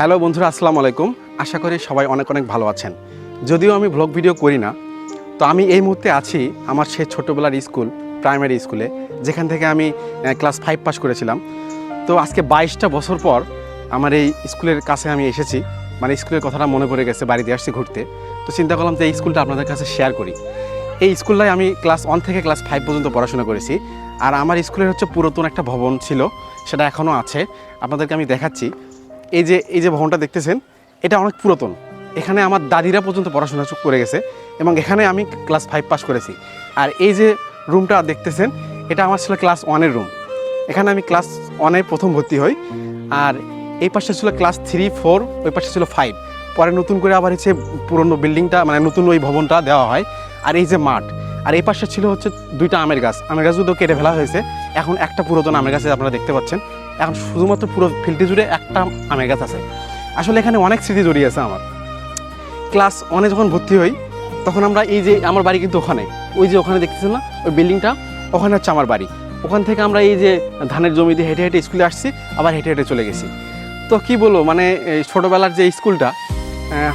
Hello বন্ধুরা, আসসালামু আলাইকুম। আশা করি সবাই অনেক অনেক ভালো আছেন। যদিও আমি ব্লগ ভিডিও করি না, তো আমি এই মুহূর্তে আছি আমার সেই ছোটোবেলার স্কুল, প্রাইমারি স্কুলে, যেখান থেকে আমি ক্লাস 5 পাস করেছিলাম। তো আজকে 22টা বছর পর আমার এই স্কুলের কাছে আমি এসেছি, মানে স্কুলের কথাটা মনে পড়ে গেছে, বাড়িতে আসছি ঘুরতে। তো চিন্তা করলাম যে এই স্কুলটা আপনাদের কাছে শেয়ার করি। এই স্কুলটায় আমি ক্লাস 1 থেকে ক্লাস 5 পর্যন্ত পড়াশোনা করেছি। আর আমার স্কুলের হচ্ছে পুরাতন একটা ভবন ছিল, সেটা এখনও আছে, আপনাদেরকে আমি দেখাচ্ছি। এই যে ভবনটা দেখতেছেন, এটা অনেক পুরাতন। এখানে আমার দাদিরা পর্যন্ত পড়াশোনা করে গেছে এবং এখানে আমি ক্লাস 5 পাস করেছি। আর এই যে রুমটা দেখতেছেন, এটা আমার ছিল ক্লাস 1-এর রুম। এখানে আমি ক্লাস 1-এ প্রথম ভর্তি হই। আর এই পাশে ছিল ক্লাস 3, 4, ওই পাশে ছিল 5। পরে নতুন করে আবার হচ্ছে পুরনো বিল্ডিংটা, মানে নতুন ওই ভবনটা দেওয়া হয়। আর এই যে মাঠ, আর এই পাশে ছিল হচ্ছে 2টা আমের গাছগুলো কেটে ফেলা হয়েছে। এখন একটা পুরাতন আমের গাছ আপনারা দেখতে পাচ্ছেন। এখন শুধুমাত্র পুরো ফিল্ডে জুড়ে একটা আমের গাছ আছে। আসলে এখানে অনেক স্মৃতি জড়িয়ে আছে আমার। ক্লাস 1-এ যখন ভর্তি হই, তখন আমরা এই যে আমার বাড়ি কিন্তু ওখানে, ওই যে ওখানে দেখতেছেন না ওই বিল্ডিংটা, ওখানে হচ্ছে আমার বাড়ি। ওখান থেকে আমরা এই যে ধানের জমি দিয়ে হেঁটে হেঁটে স্কুলে আসছি, আবার হেঁটে হেঁটে চলে গেছি। তো কী বলবো, মানে এই ছোটোবেলার যে স্কুলটা,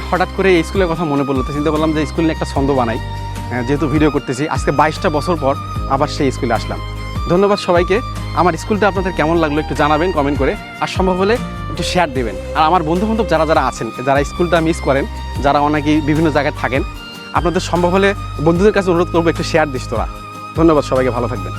হঠাৎ করে এই স্কুলের কথা মনে পড়লো। তো চিন্তা করলাম যে স্কুলে একটা ছন্দ বানাই, যেহেতু ভিডিও করতেছি। আজকে 22টা বছর পর আবার সেই স্কুলে আসলাম। ধন্যবাদ সবাইকে। আমার স্কুলটা আপনাদের কেমন লাগলো একটু জানাবেন কমেন্ট করে, আর সম্ভব হলে একটু শেয়ার দেবেন। আর আমার বন্ধুবান্ধব যারা আছেন, যারা স্কুলটা মিস করেন, যারা অনেকেই বিভিন্ন জায়গায় থাকেন, আপনাদের সম্ভব হলে বন্ধুদের কাছে অনুরোধ করবো একটু শেয়ার দিস তোরা। ধন্যবাদ সবাইকে, ভালো থাকবেন।